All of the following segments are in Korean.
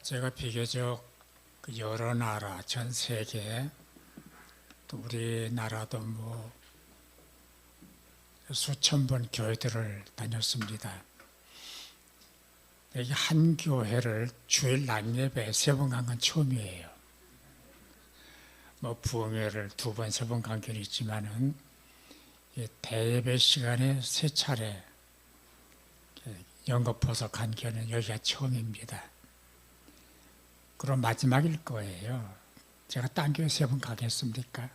제가 비교적 여러 나라, 전 세계, 또 우리나라도 수천 번 교회들을 다녔습니다. 여기 한 교회를 주일 낮 예배 3번 간 건 처음이에요. 부흥회를 2번, 3번 간 경우는 있지만은 대예배 시간에 3차례 연거푸어서 간 경우는 여기가 처음입니다. 그럼 마지막일 거예요. 제가 딴 교회 3번 가겠습니까?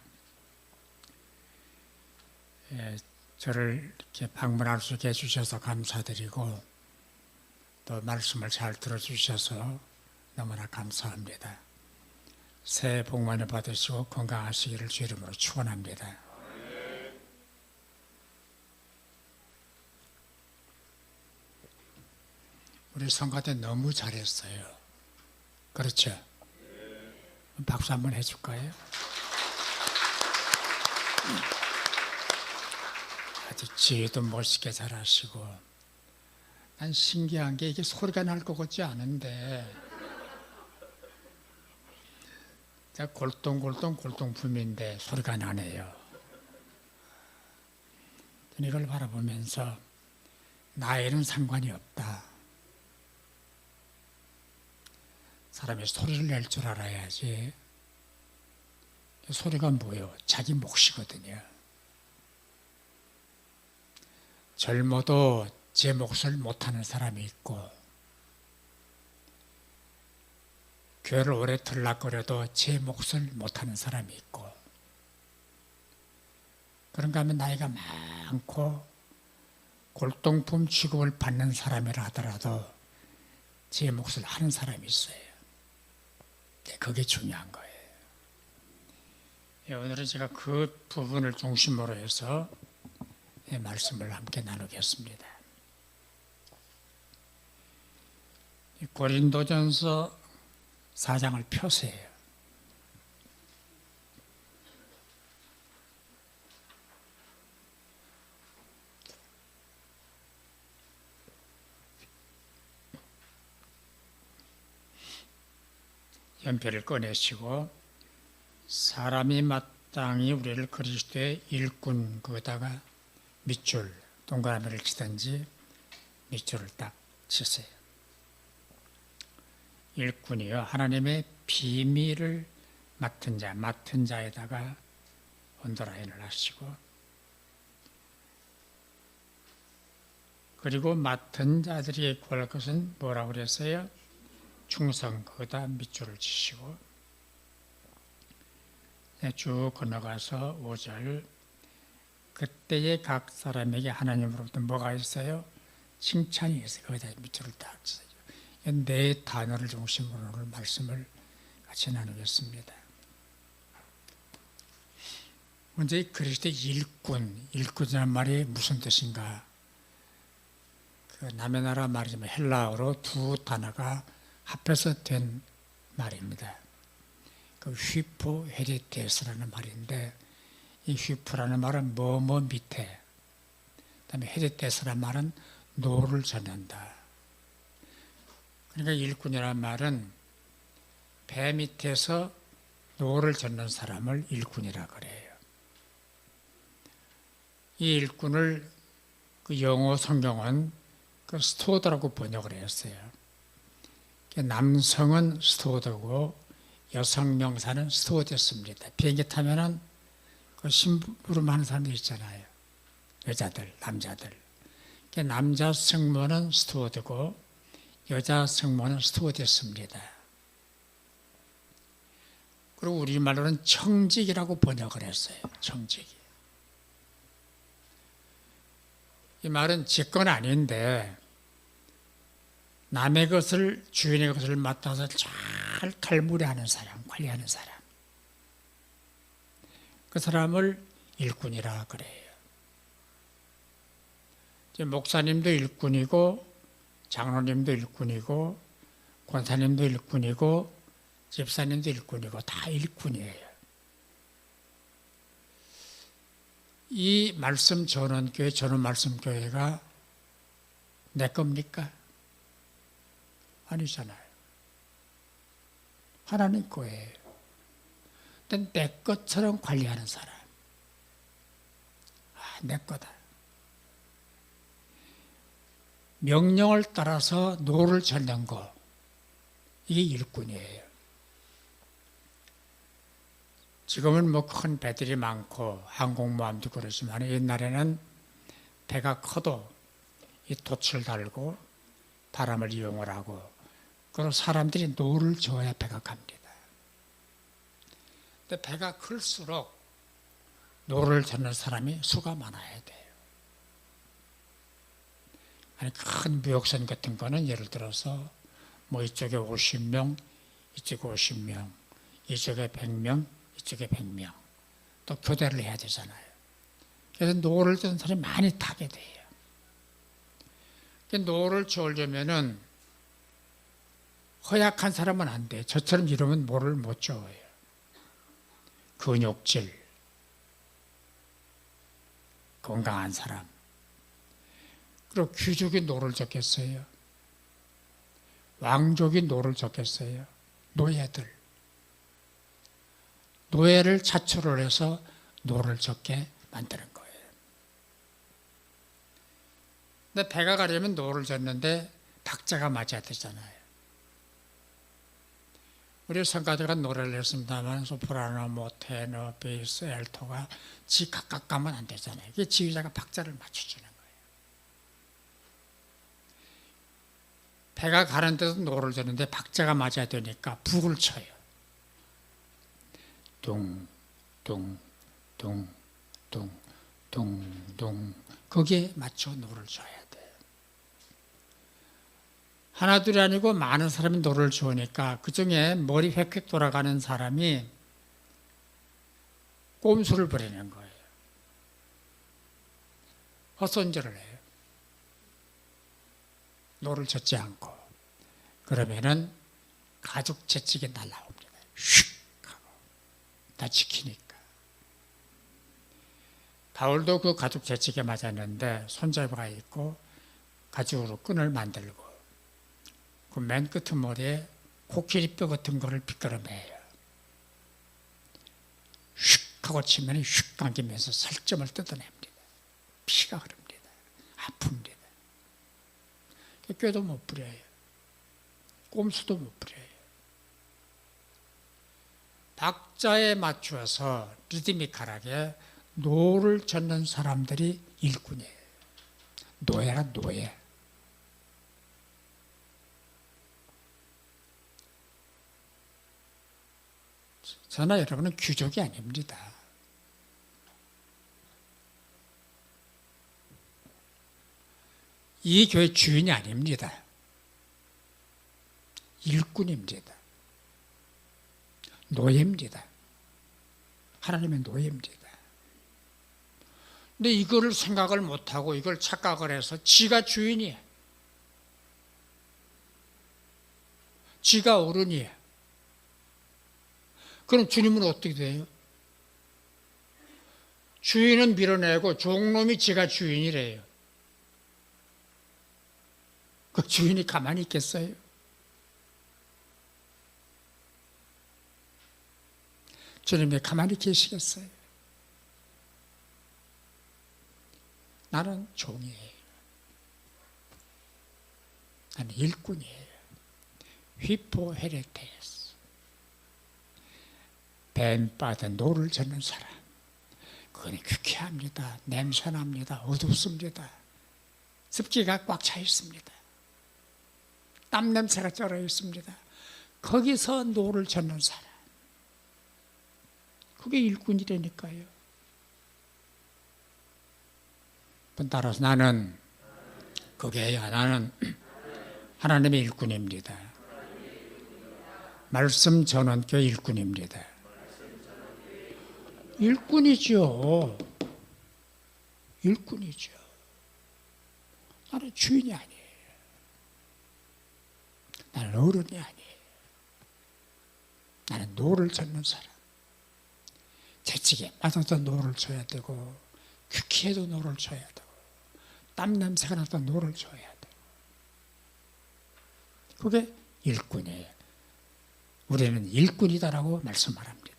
저를 이렇게 방문할 수 있게 해주셔서 감사드리고 또 말씀을 잘 들어주셔서 너무나 감사합니다. 새해 복 많이 받으시고 건강하시기를 주 이름으로 축원합니다. 우리 성가대 너무 잘했어요. 그렇죠? 박수 한번 해줄까요? 아주 지혜도 멋있게 잘하시고, 난 신기한 게 이게 소리가 날 것 같지 않은데 골동품인데 소리가 나네요. 이걸 바라보면서 나이는 상관이 없다. 사람이 소리를 낼 줄 알아야지. 소리가 뭐예요? 자기 몫이거든요. 젊어도 제 몫을 못하는 사람이 있고, 교회를 오래 들락거려도 제 몫을 못하는 사람이 있고, 그런가 하면 나이가 많고 골동품 취급을 받는 사람이라 하더라도 제 몫을 하는 사람이 있어요. 그게 중요한 거예요. 오늘은 제가 그 부분을 중심으로 해서 말씀을 함께 나누겠습니다. 고린도전서 4장을 펴세요. 연필을 꺼내시고, 사람이 마땅히 우리를 그리스도의 일꾼, 거기다가 밑줄, 동그라미를 치든지 밑줄을 딱 치세요. 일꾼이요, 하나님의 비밀을 맡은 자에다가 언더라인을 하시고, 그리고 맡은 자들이 구할 것은 뭐라고 그랬어요? 충성, 거기다 밑줄을 치시고, 쭉 건너가서 5절, 그때의 각 사람에게 하나님으로부터 뭐가 있어요? 칭찬이 있어요. 거기다 밑줄을 딱 치세요. 네 단어를 중심으로 오늘 말씀을 같이 나누겠습니다. 먼저 그리스도의 일꾼이라는 말이 무슨 뜻인가? 남의 나라 말이지만 헬라어로 2 단어가 합해서 된 말입니다. 휘포 헤리테스라는 말인데, 이 휘포라는 말은 뭐뭐 밑에, 그다음에 헤리테스라는 말은 노를 젓는다. 그러니까 일꾼이라는 말은 배 밑에서 노를 젓는 사람을 일꾼이라 그래요. 이 일꾼을 영어 성경은 스튜어드라고 번역을 했어요. 남성은 스튜어드고 여성 명사는 스튜어드였습니다. 비행기 타면은 심부름 하는 사람들 있잖아요. 여자들, 남자들. 남자 승무원은 스튜어드고 여자 승무원은 스튜어드였습니다. 그리고 우리말로는 청직이라고 번역을 했어요. 청직이. 이 말은 제 건 아닌데, 남의 것을, 주인의 것을 맡아서 잘 칼무리하는 사람, 관리하는 사람, 그 사람을 일꾼이라 그래요. 목사님도 일꾼이고, 장로님도 일꾼이고, 권사님도 일꾼이고, 집사님도 일꾼이고, 다 일꾼이에요. 이 말씀 전원교회, 내 겁니까? 아니잖아요. 하나님 거예요. 근데 내 것처럼 관리하는 사람. 내 거다. 명령을 따라서 노를 젓는 거. 이게 일꾼이에요. 지금은 뭐 큰 배들이 많고 항공모함도 그렇지만 옛날에는 배가 커도 이 돛을 달고 바람을 이용을 하고 그리고 사람들이 노를 저어야 배가 갑니다. 근데 배가 클수록 노를 젓는 사람이 수가 많아야 돼요. 아니 큰 무역선 같은 거는 예를 들어서 뭐 이쪽에 50명, 이쪽에 50명, 이쪽에 100명, 이쪽에 100명 또 교대를 해야 되잖아요. 그래서 노를 젓는 사람이 많이 타게 돼요. 노를 저으려면은 허약한 사람은 안 돼. 저처럼 이러면 노를 못 저어요. 근육질, 건강한 사람. 그리고 귀족이 노를 젓겠어요. 왕족이 노를 젓겠어요. 노예들. 노예를 자초를 해서 노를 젓게 만드는 거예요. 근데 배가 가려면 노를 젓는데 박자가 맞아야 되잖아요. 우리 성가대가 노래를 했습니다만 소프라노, 뭐 테너, 베이스, 알토가 지 각각 가면 안 되잖아요. 이게 지휘자가 박자를 맞춰주는 거예요. 배가 가는 데도 노를 젓는데 박자가 맞아야 되니까 북을 쳐요. 둥, 둥, 둥, 둥, 둥, 둥. 거기에 맞춰 노를 줘야 돼요. 하나 둘이 아니고 많은 사람이 노를 주으니까 그중에 머리 획획 돌아가는 사람이 꼼수를 부리는 거예요. 헛손질을 해요. 노를 젓지 않고. 그러면은 가죽 채찍이 날라옵니다. 슉 하고 다 지키니까. 바울도 그 가죽 채찍에 맞았는데 손잡이가 있고 가죽으로 끈을 만들고 그 맨 끝머리에 코끼리뼈 같은 거를 빗거름해요. 슉 하고 치면 슉 감기면서 살점을 뜯어냅니다. 피가 흐릅니다. 아픕니다. 꾀도 못 부려요. 꼼수도 못 부려요. 박자에 맞추어서 리드미컬하게 노를 젓는 사람들이 일꾼이에요. 노예라 노예. 저나 여러분은 귀족이 아닙니다. 이 교회 주인이 아닙니다. 일꾼입니다. 노예입니다. 하나님의 노예입니다. 근데 이거를 생각을 못하고 이걸 착각을 해서 지가 주인이에요. 지가 어른이에요. 그럼 주님은 어떻게 돼요? 주인은 밀어내고 종놈이 지가 주인이래요. 그 주인이 가만히 있겠어요? 주님이 가만히 계시겠어요? 나는 종이에요. 나는 일꾼이에요. 휘포 헤레테스. 뱀 빠든 노를 젓는 사람. 그건 퀴퀴합니다. 냄새납니다. 어둡습니다. 습기가 꽉 차 있습니다. 땀 냄새가 쩔어 있습니다. 거기서 노를 젓는 사람. 그게 일꾼이라니까요. 따라서 나는 그게야 나는 하나님의 일꾼입니다. 말씀 전원교 일꾼입니다. 일꾼이죠. 일꾼이죠. 나는 주인이 아니에요. 나는 어른이 아니에요. 나는 노를 젓는 사람. 재치게 맞아도 노를 줘야 되고 퀴퀴해도 노를 줘야 되고 땀 냄새가 나도 노를 줘야 되고 그게 일꾼이에요. 우리는 일꾼이다라고 말씀합니다.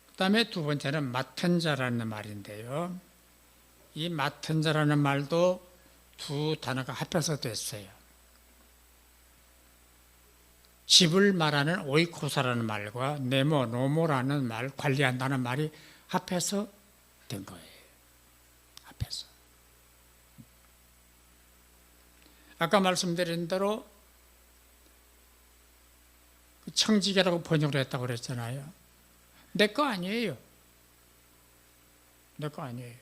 그 다음에 두 번째는 맡은 자라는 말인데요. 이 맡은 자라는 말도 두 단어가 합해서 됐어요. 집을 말하는 오이코사라는 말과 네모, 노모라는 말, 관리한다는 말이 합해서 된 거예요. 합해서. 아까 말씀드린 대로 청지기라고 번역을 했다고 그랬잖아요. 내 거 아니에요. 내 거 아니에요.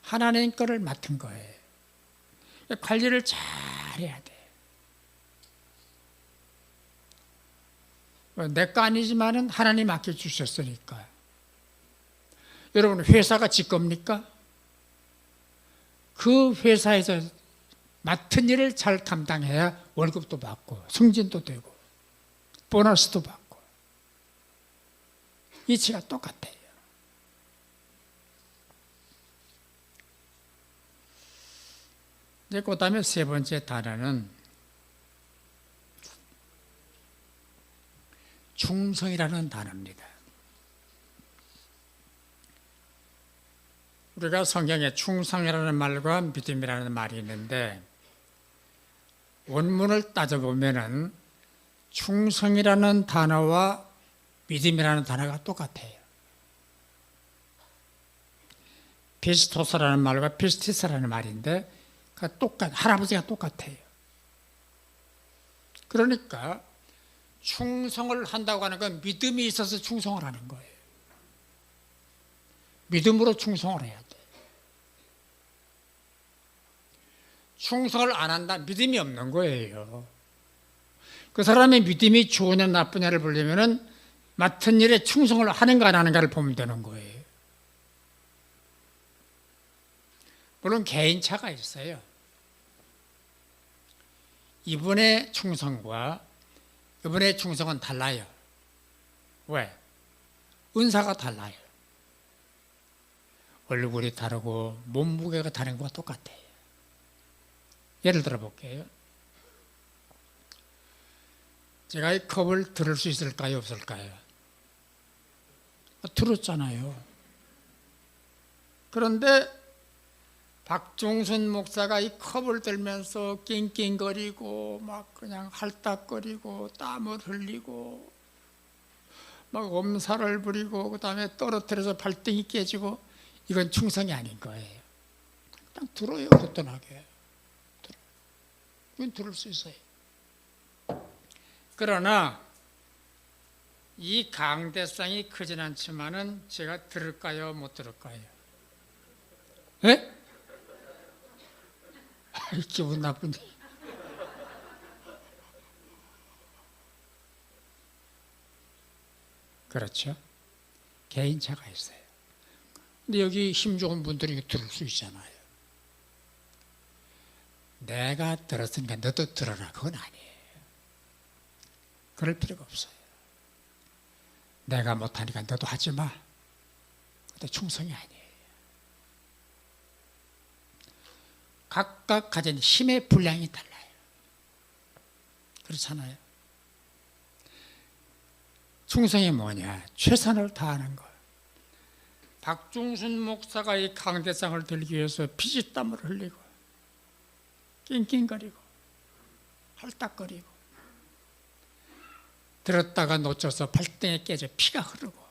하나님 거를 맡은 거예요. 관리를 잘 해야 돼. 내 거 아니지만은 하나님 맡겨주셨으니까. 여러분, 회사가 지 겁니까? 그 회사에서 맡은 일을 잘 감당해야 월급도 받고 승진도 되고 보너스도 받고 이치가 똑같아요. 이제 그 다음에 세 번째 단어는 충성이라는 단어입니다. 우리가 성경에 충성이라는 말과 믿음이라는 말이 있는데 원문을 따져보면은 충성이라는 단어와 믿음이라는 단어가 똑같아요. 피스토스라는 말과 피스티스라는 말인데 할아버지가 똑같아요. 그러니까 충성을 한다고 하는 건 믿음이 있어서 충성을 하는 거예요. 믿음으로 충성을 해야 돼. 충성을 안 한다, 믿음이 없는 거예요. 그 사람의 믿음이 좋으냐 나쁘냐를 보려면은 맡은 일에 충성을 하는가 안 하는가를 보면 되는 거예요. 물론 개인차가 있어요. 이분의 충성과 이분의 충성은 달라요. 왜? 은사가 달라요. 얼굴이 다르고 몸무게가 다른 것과 똑같아요. 예를 들어 볼게요. 제가 이 컵을 들을 수 있을까요? 없을까요? 들었잖아요. 그런데 박종순 목사가 이 컵을 들면서 낑낑거리고 막 그냥 할딱거리고 땀을 흘리고 막 엄살을 부리고 그 다음에 떨어뜨려서 발등이 깨지고 이건 충성이 아닌 거예요. 그냥 들어요. 거뜬하게. 이건 들을 수 있어요. 그러나 이 강대상이 크진 않지만은 제가 들을까요? 못 들을까요? 예? 기분 나쁜데. 그렇죠? 개인차가 있어요. 근데 여기 힘 좋은 분들이 들을 수 있잖아요. 내가 들었으니까 너도 들어라. 그건 아니에요. 그럴 필요가 없어요. 내가 못하니까 너도 하지 마. 그것도 충성이 아니에요. 각각 가진 힘의 분량이 달라요. 그렇잖아요. 충성이 뭐냐? 최선을 다하는 것. 박종순 목사가 이 강대상을 들기 위해서 피지땀을 흘리고 낑낑거리고 헐딱거리고 들었다가 놓쳐서 발등에 깨져 피가 흐르고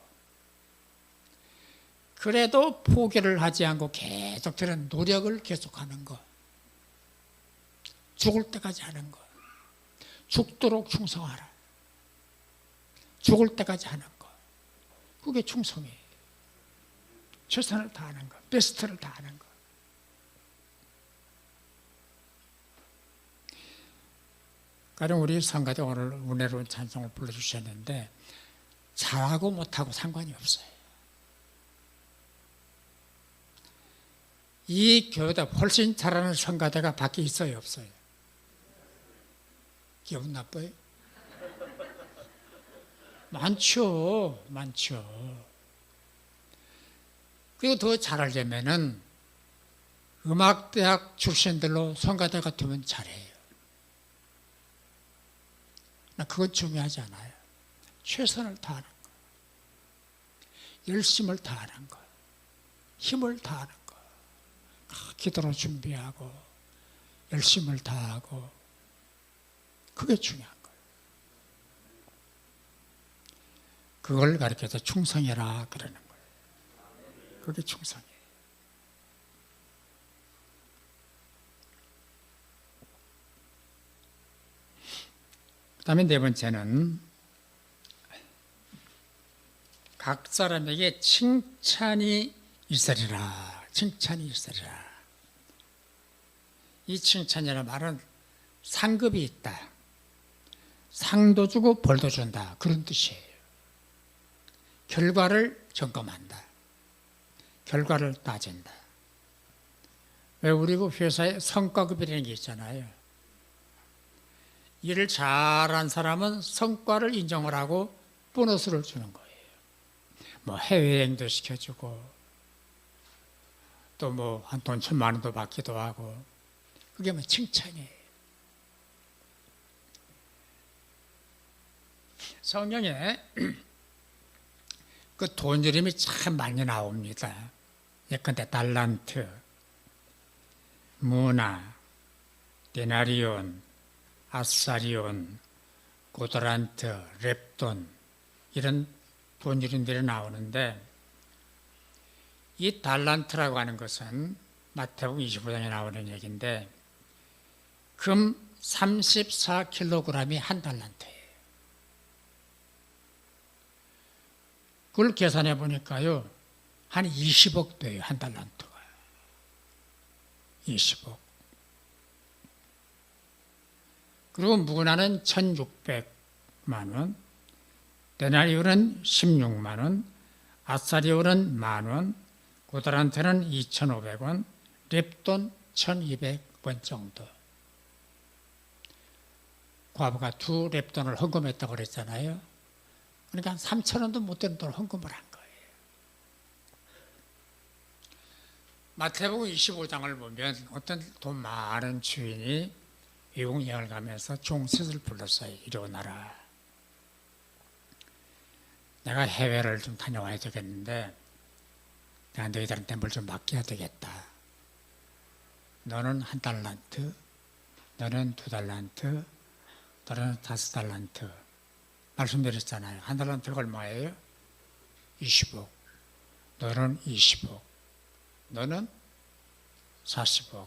그래도 포기를 하지 않고 계속 그런 노력을 계속하는 것. 죽을 때까지 하는 것. 죽도록 충성하라. 죽을 때까지 하는 것. 그게 충성이에요. 최선을 다하는 것. 베스트를 다하는 것. 가령 우리 성가대 오늘 은혜로운 찬송을 불러주셨는데 잘하고 못하고 상관이 없어요. 이 교회보다 훨씬 잘하는 성가대가 밖에 있어요? 없어요? 기분 나빠요? 많죠. 많죠. 그리고 더 잘하려면은 음악대학 출신들로 성가대 같으면 잘해요. 그건 중요하지 않아요. 최선을 다하는 거, 열심을 다하는 거, 힘을 다하는 거, 기도로 준비하고 열심을 다하고, 그게 중요한 거예요. 그걸 가르쳐서 충성해라 그러는 거예요. 그게 충성이에요. 그 다음에 네 번째는 각 사람에게 칭찬이 있으리라. 칭찬이 있으리라. 이 칭찬이라는 말은 상급이 있다. 상도 주고 벌도 준다. 그런 뜻이에요. 결과를 점검한다. 결과를 따진다. 왜 우리 그 회사에 성과급이라는 게 있잖아요. 일을 잘한 사람은 성과를 인정을 하고 보너스를 주는 거예요. 뭐 해외여행도 시켜주고 또 뭐 한 돈 1,000만 원도 받기도 하고, 그게 뭐 칭찬이에요. 성경에 그 돈 이름이 참 많이 나옵니다. 예컨대 달란트, 무나, 데나리온, 아사리온, 고드란트, 렙돈, 이런 돈 이름들이 나오는데, 이 달란트라고 하는 것은 마태복음 25장에 나오는 얘기인데, 금 34kg이 한 달란트예요. 그걸 계산해 보니까요, 한 20억 돼요. 한 달란트가 20억. 그리고 무나는 1,600만 원, 데나리온은 16만 원, 아사리온은 10,000원, 고드란트는 2,500원, 렙돈 1,200원 정도. 과부가 2렙돈을 헌금했다고 그랬잖아요. 그러니까 한 3,000원도 못 되는 돈을 헌금을 한 거예요. 마태복음 25장을 보면 어떤 돈 많은 주인이 외국 여행을 가면서 종셋을 불렀어요. 이리 오너라. 내가 해외를 좀 다녀와야 되겠는데 내가 너희들한테 뭘 좀 맡겨야 되겠다. 너는 1달란트, 너는 2달란트, 너는 5달란트. 말씀드렸잖아요. 1달란트가 얼마예요? 20억. 너는 20억. 너는 40억.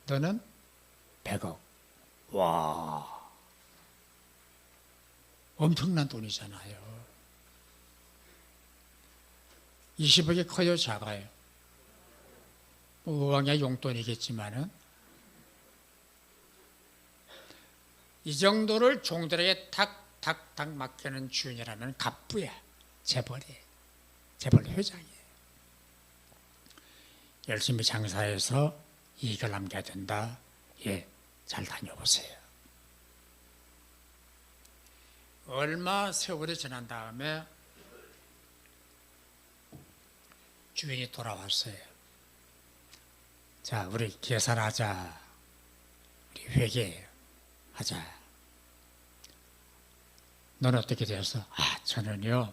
너는 100억. 와, 엄청난 돈이잖아요. 20억이 커요, 작아요? 우왕의 용돈이겠지만은 이 정도를 종들에게 탁탁탁 맡기는 주인이라면 갑부야, 재벌이에요. 재벌 회장이에요. 열심히 장사해서 이익을 남겨야 된다. 예, 잘 다녀보세요. 얼마 세월이 지난 다음에 주인이 돌아왔어요. 자, 우리 계산하자. 우리 회계하자. 넌 어떻게 되었어? 저는요,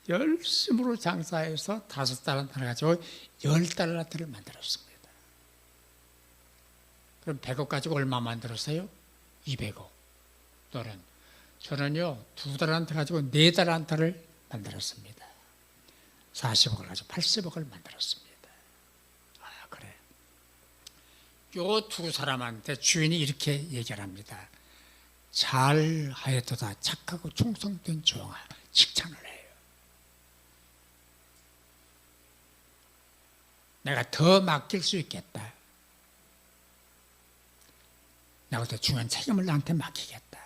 열심으로 장사해서 5달란트를 가지고 10달란트를 만들었습니다. 그럼 100억 가지고 얼마 만들었어요? 200억. 또는 저는요, 2달란트 가지고 4달란트를 만들었습니다. 40억을 가지고 80억을 만들었습니다. 그래. 요 두 사람한테 주인이 이렇게 얘기를 합니다. 잘 하였도다. 착하고 충성된 종아. 칭찬을 해요. 내가 더 맡길 수 있겠다. 내가 더 중요한 책임을 나한테 맡기겠다.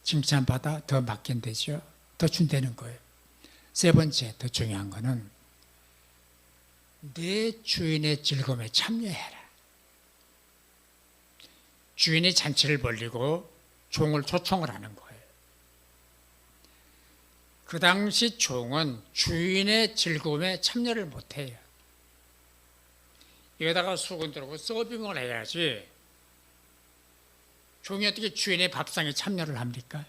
칭찬받아 더 맡긴대죠. 더 준다는 거예요. 세 번째, 더 중요한 거는 내 주인의 즐거움에 참여해라. 주인이 잔치를 벌리고 종을 초청을 하는 거예요. 그 당시 종은 주인의 즐거움에 참여를 못해요. 여기다가 수건 들고 서빙을 해야지 종이 어떻게 주인의 밥상에 참여를 합니까?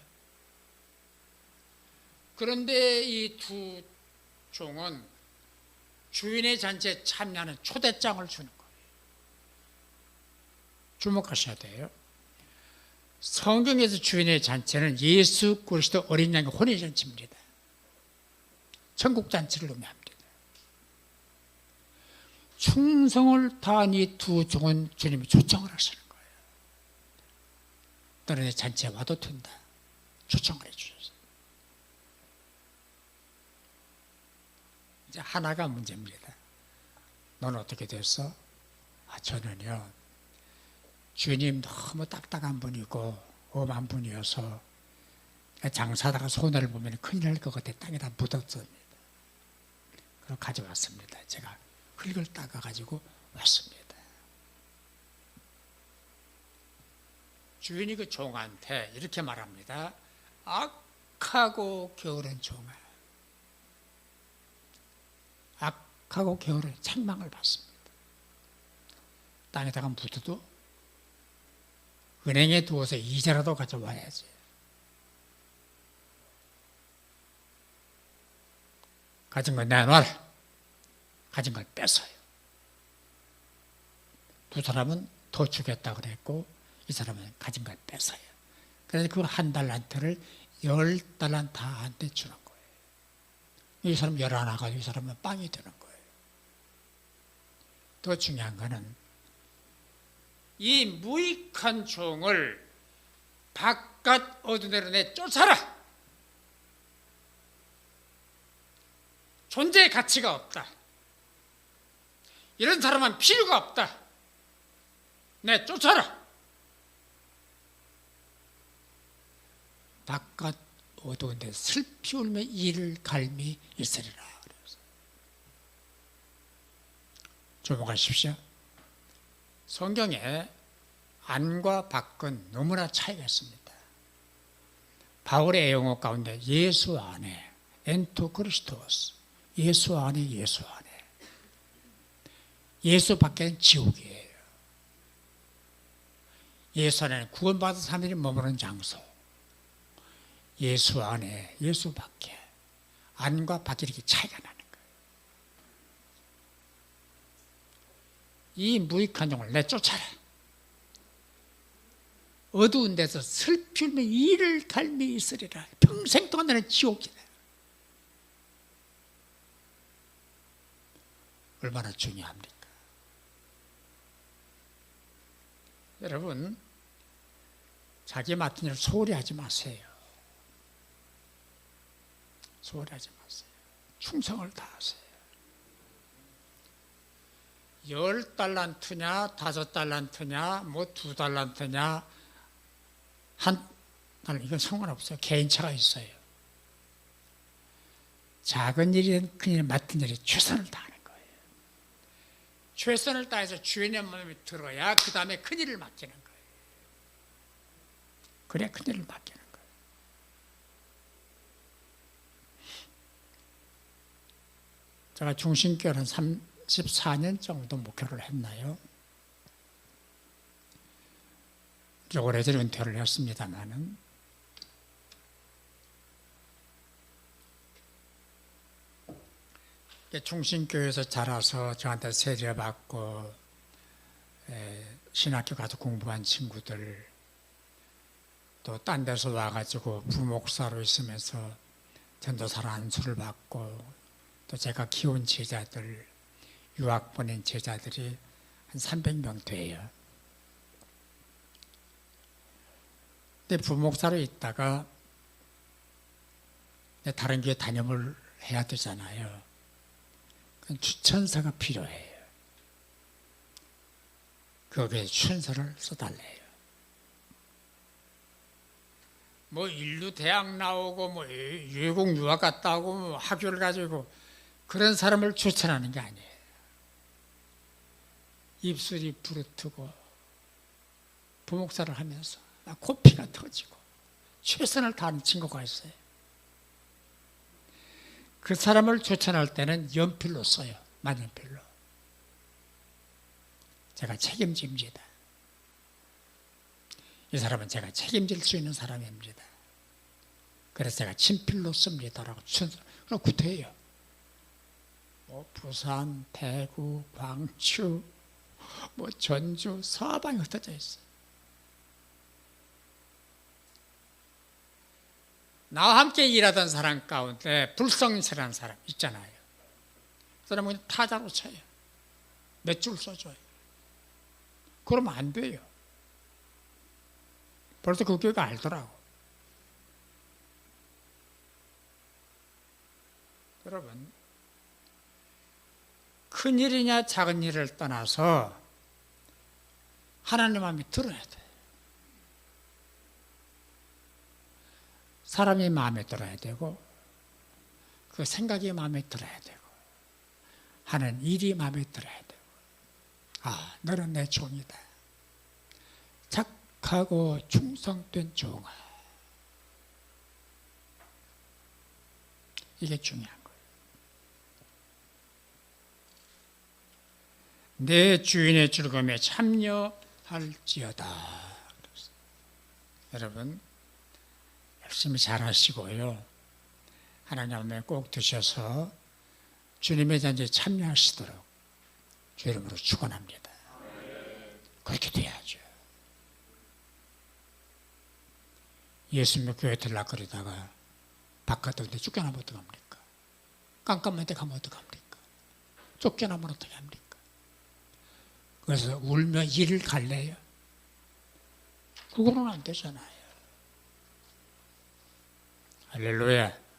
그런데 이 두 종은 주인의 잔치에 참여하는 초대장을 주는 거예요. 주목하셔야 돼요. 성경에서 주인의 잔치는 예수 그리스도 어린 양의 혼인잔치입니다. 천국잔치를 의미합니다. 충성을 다한 이 두 종은 주님이 초청을 하시는 거예요. 너는 내 잔치에 와도 된다. 초청을 해주셨어요. 이제 하나가 문제입니다. 너는 어떻게 됐어? 저는요, 주님 너무 딱딱한 분이고 엄한 분이어서 장사하다가 손해를 보면 큰일 날 것 같아 땅에다 묻었습니다. 그래서 가져왔습니다. 제가 흙을 닦아가지고 왔습니다. 주인이 그 종한테 이렇게 말합니다. 악하고 게으른 종아. 악하고 게으른 책망을 받습니다. 땅에다가 묻어도 은행에 두어서 이자라도 가져와야지. 가진 걸 내놔라. 가진 걸 뺏어요. 두 사람은 더 주겠다 그랬고 이 사람은 가진 걸 뺏어요. 그래서 그 한 달란트를 10달란트한테 주는 거예요. 이 사람은 11 가지고 이 사람은 빵이 되는 거예요. 더 중요한 거는 이 무익한 종을 바깥 어두내로 내쫓아라. 존재의 가치가 없다. 이런 사람은 필요가 없다. 내쫓아라. 바깥 어두운데 슬피 울며 이를 갈미 있으리라. 주목하십시오. 성경에 안과 밖은 너무나 차이가 있습니다. 바울의 애용어 가운데 예수 안에 엔토 그리스토스, 예수 안에 예수 안에, 예수 밖에는 지옥이에요. 예수 안에는 구원받은 사람들이 머무는 장소, 예수 안에 예수 밖에, 안과 밖에 이렇게 차이가 나는 거예요. 이 무익한 종을 내쫓아라. 어두운 데서 슬피 울며 이를 갈미 있으리라. 평생 동안 나는 지옥이다. 얼마나 중요합니까? 여러분, 자기 맡은 일 소홀히 하지 마세요. 소홀히 하지 마세요. 충성을 다하세요. 10달란트냐 5달란트냐 뭐 2달란트냐 한 달란트, 이건 상관없어요. 개인차가 있어요. 작은 일이든 큰 일, 맡은 일에 최선을 다하는 거예요. 최선을 다해서 주인의 마음에 들어야 그 다음에 큰 일을 맡기는 거예요. 그래야 큰 일을 맡기는 거예요. 제가 중신교회는 34년 정도 목회를 했나요? 오래전에 은퇴를 했습니다마는 중신교회에서 자라서 저한테 세례받고 신학교 가서 공부한 친구들, 또 딴 데서 와가지고 부목사로 있으면서 전도사로 안수를 받고, 또 제가 키운 제자들, 유학 보낸 제자들이 한 300명 돼요. 근데 부목사로 있다가 다른 교회 단임을 해야 되잖아요. 추천서가 필요해요. 거기에 추천서를 써달래요. 뭐 인류 대학 나오고 뭐 외국 유학 갔다 오고 뭐 학교를 가지고 그런 사람을 추천하는 게 아니에요. 입술이 부르트고 부목사를 하면서 코피가 터지고 최선을 다하는 친구가 있어요. 그 사람을 추천할 때는 연필로 써요. 만연필로. 제가 책임집니다. 이 사람은 제가 책임질 수 있는 사람입니다. 그래서 제가 친필로 씁니다라고 그럼 구태예요. 부산, 대구, 광주, 전주, 서방이 흩어져 있어요. 나와 함께 일하던 사람 가운데 불성실한 사람 있잖아요. 그 사람은 타자로 쳐요. 몇 줄 써줘요. 그러면 안 돼요. 벌써 그 교회가 알더라고. 여러분, 큰 일이냐 작은 일을 떠나서 하나님 마음에 들어야 돼. 사람이 마음에 들어야 되고 그 생각이 마음에 들어야 되고 하는 일이 마음에 들어야 되고 너는 내 종이다. 착하고 충성된 종아. 이게 중요한 거예요. 내 주인의 즐거움에 참여할지어다. 여러분 열심히 잘하시고요. 하나님의 꼭 드셔서 주님의 잔치에 참여하시도록 주 이름으로 축원합니다. 그렇게 돼야죠. 예수 믿고 교회 들락거리다가 바깥에 쫓겨나면 어떡합니까? 깜깜한 데 가면 어떡합니까? 쫓겨나면 어떻게 합니까? 그래서 울며 일을 갈래요? 그거는 안 되잖아요. 할렐루야.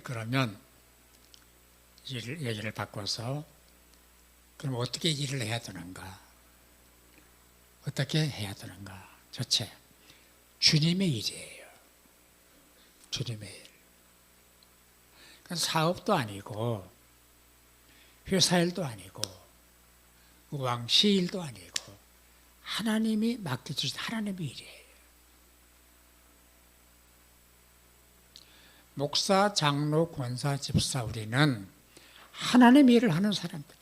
그러면 얘기를 바꿔서 그럼 어떻게 일을 해야 되는가? 어떻게 해야 되는가? 첫째, 주님의 일이에요. 주님의 일. 그건 사업도 아니고 회사 일도 아니고 왕시 일도 아니고 하나님이 맡겨주신 하나님의 일이에요. 목사, 장로, 권사, 집사 우리는 하나님의 일을 하는 사람들이에요.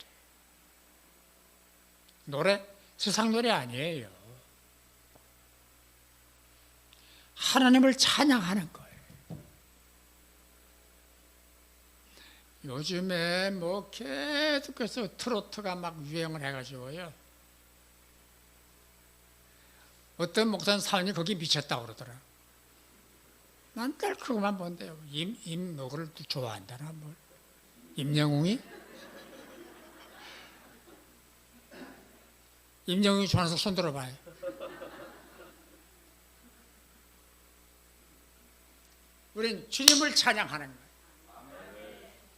세상 노래 아니에요. 하나님을 찬양하는 거예요. 요즘에 계속해서 트로트가 막 유행을 해가지고요. 어떤 목사는 사원이 거기 미쳤다고 그러더라. 난 늘 그것만 본대요. 누구를 좋아한다나 뭘. 임영웅이? 임영웅이 좋아해서 손 들어봐요. 우린 주님을 찬양하는 거예요.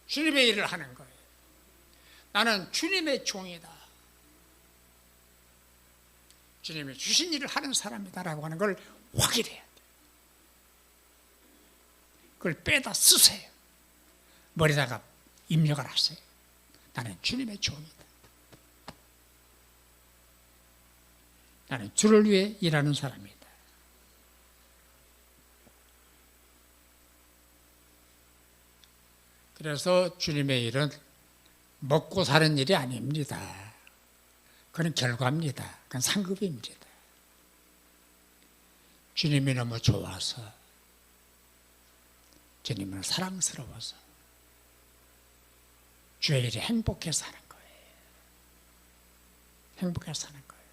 주님의 일을 하는 거예요. 나는 주님의 종이다. 주님이 주신 일을 하는 사람이다라고 하는 걸 확인해야 돼요. 그걸 빼다 쓰세요. 머리다가 입력을 하세요. 나는 주님의 종이다. 나는 주를 위해 일하는 사람이다. 그래서 주님의 일은 먹고 사는 일이 아닙니다. 그건 결과입니다. 그건 상급입니다. 주님이 너무 좋아서, 주님은 사랑스러워서 주의 일이 행복해서 하는 거예요. 행복해서 하는 거예요.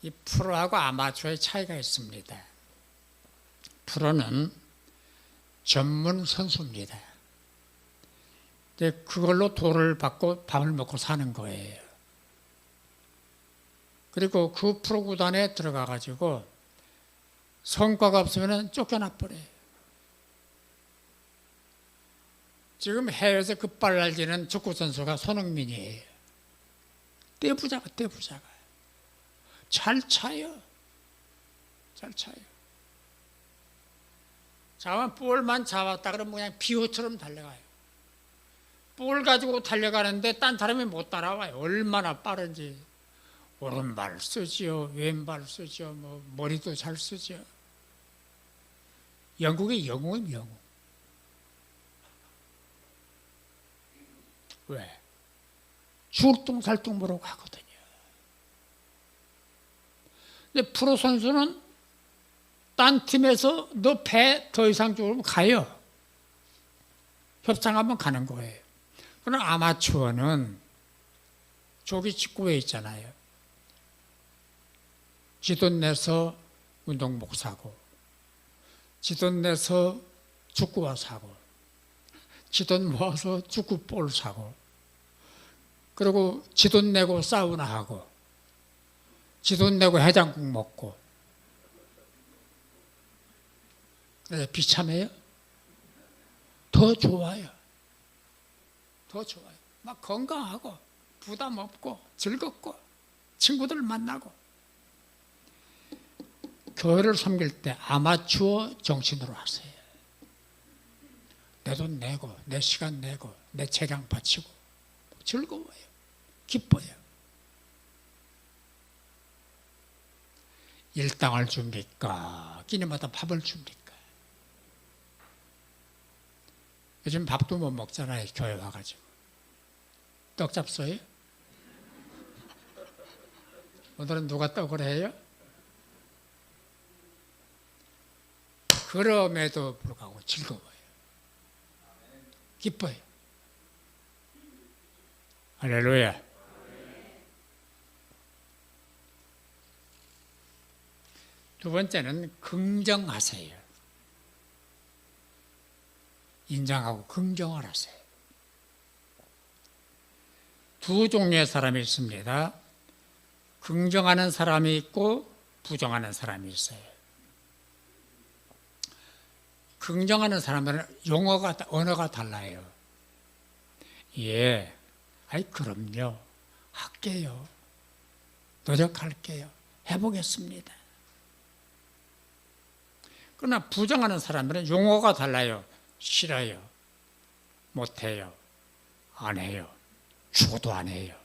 이 프로하고 아마추어의 차이가 있습니다. 프로는 전문 선수입니다. 그걸로 돈을 받고 밥을 먹고 사는 거예요. 그리고 그 프로 구단에 들어가 가지고 성과가 없으면 쫓겨나 버려요. 지금 해외에서 급발 날리는 축구 선수가 손흥민이에요. 떼부자가. 잘 차요. 볼만 잡았다 그러면 그냥 비호처럼 달려가요. 볼 가지고 달려가는데 딴 사람이 못 따라와요. 얼마나 빠른지. 오른발 쓰지요, 왼발 쓰지요, 머리도 잘 쓰지요. 영국의 영웅은 영웅. 왜? 출동살동 모르고 하거든요. 근데 프로 선수는 딴 팀에서 너 배 더 이상 쪽으로 가요. 협상하면 가는 거예요. 그러나 아마추어는 조기 직구에 있잖아요. 지 돈 내서 운동복 사고, 지 돈 내서 축구화 사고, 지 돈 모아서 축구볼 사고, 그리고 지 돈 내고 사우나 하고, 지 돈 내고 해장국 먹고. 그래서 비참해요? 더 좋아요. 더 좋아요. 막 건강하고 부담 없고 즐겁고 친구들 만나고. 교회를 섬길 때 아마추어 정신으로 하세요. 내 돈 내고 내 시간 내고 내 재량 바치고 즐거워요. 기뻐요. 일당을 줍니까? 끼니마다 밥을 줍니까? 요즘 밥도 못 먹잖아요. 교회 와가지고. 떡 잡숴요? 오늘은 누가 떡을 해요? 그럼에도 불구하고 즐거워요. 기뻐요. 할렐루야. 두 번째는 긍정하세요. 인정하고 긍정을 하세요. 두 종류의 사람이 있습니다. 긍정하는 사람이 있고 부정하는 사람이 있어요. 긍정하는 사람들은 언어가 달라요. 예, 아이 그럼요. 할게요. 노력할게요. 해보겠습니다. 그러나 부정하는 사람들은 용어가 달라요. 싫어요. 못해요. 안 해요. 죽어도 안 해요.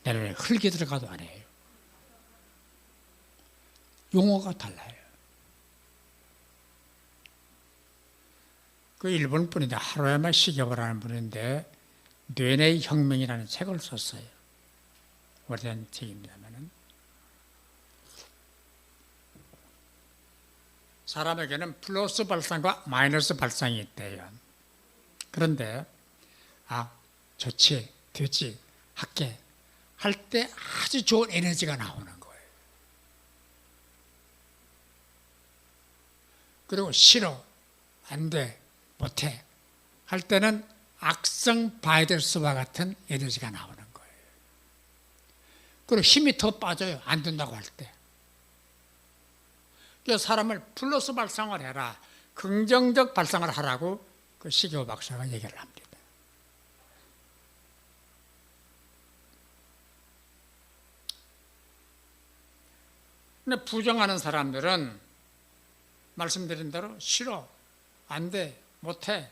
내년에 흙이 들어가도 안 해요. 용어가 달라요. 그 일본 분인데 하루야마 시게오라는 분인데 뇌내 혁명이라는 책을 썼어요. 오래된 책입니다만은 사람에게는 플러스 발상과 마이너스 발상이 있대요. 그런데 좋지, 되지, 할게 할 때 아주 좋은 에너지가 나오는 거예요. 그리고 싫어, 안 돼, 못해 할 때는 악성 바이러스와 같은 에너지가 나오는 거예요. 그리고 힘이 더 빠져요. 안 된다고 할 때. 그래서 사람을 플러스 발상을 해라, 긍정적 발상을 하라고 그 시게오 박사가 얘기를 합니다. 근데 부정하는 사람들은 말씀드린 대로 싫어, 안 돼, 못해,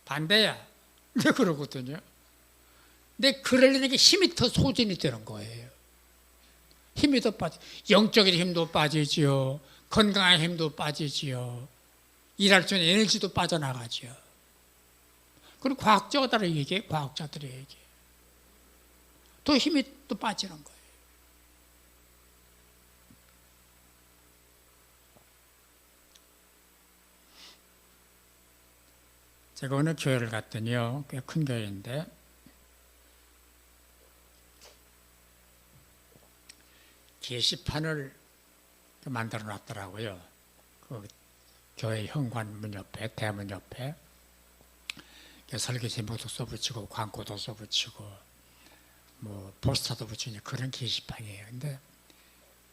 반대야. 네, 그러거든요. 근데 그러려니까 힘이 더 소진이 되는 거예요. 힘이 더 빠져. 영적인 힘도 빠지지요. 건강한 힘도 빠지지요. 일할 수 있는 에너지도 빠져나가지요. 그리고 과학자들이 얘기해. 과학자들이 얘기해. 또 힘이 또 빠지는 거예요. 제가 어느 교회를 갔더니요, 꽤 큰 교회인데 게시판을 만들어 놨더라고요. 그 교회 현관문 옆에, 대문 옆에 설교 제목도 써붙이고 광고도 써붙이고 뭐 포스터도 붙이고 그런 게시판이에요. 근데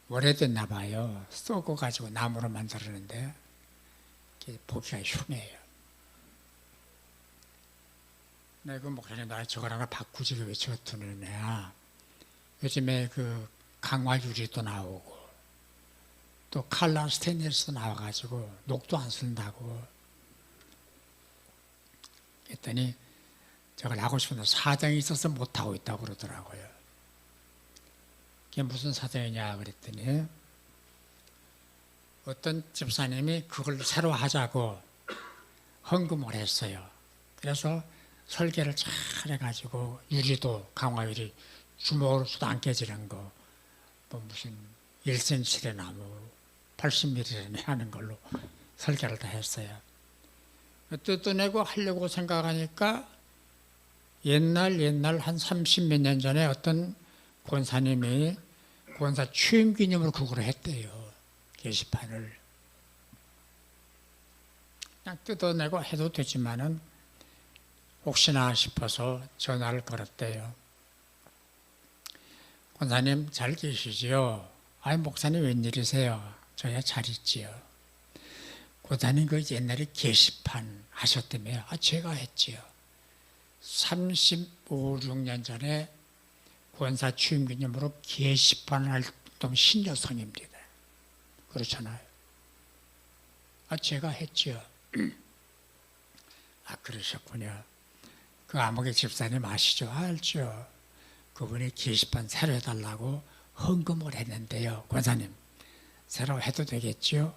오래됐나 봐요. 썩어 가지고 나무로 만들었는데 보기가 흉해요. 그 목사님 나 저걸 하나 바꾸지를 왜 저두느냐. 요즘에 그 강화 유리도 나오고 또 칼라 스테인리스도 나와가지고 녹도 안 쓴다고 했더니 저걸 하고 싶은데 사정이 있어서 못하고 있다고 그러더라고요. 그게 무슨 사정이냐 그랬더니 어떤 집사님이 그걸 새로 하자고 헌금을 했어요. 그래서 설계를 잘 해가지고 유리도 강화 유리 주먹으로 쏘도 안 깨지는 거 뭐 무슨 1cm의 나무 80mm 하는 걸로 설계를 다 했어요. 뜯어내고 하려고 생각하니까 옛날 한 30몇 년 전에 어떤 권사님이 권사 취임 기념으로 그걸 했대요. 게시판을. 그냥 뜯어내고 해도 되지만은 혹시나 싶어서 전화를 걸었대요. 권사님 잘 계시지요? 아이 목사님 웬일이세요? 저야 잘 있지요. 권사님 그 옛날에 게시판 하셨다며요. 제가 했지요. 35, 6년 전에 권사 취임 기념으로 게시판을 활동 신여성입니다. 그렇잖아요. 제가 했지요. 그러셨군요. 그 아무개 집사님 아시죠? 알죠. 그분이 게시판 새로 해달라고 헌금을 했는데요. 권사님 새로 해도 되겠지요?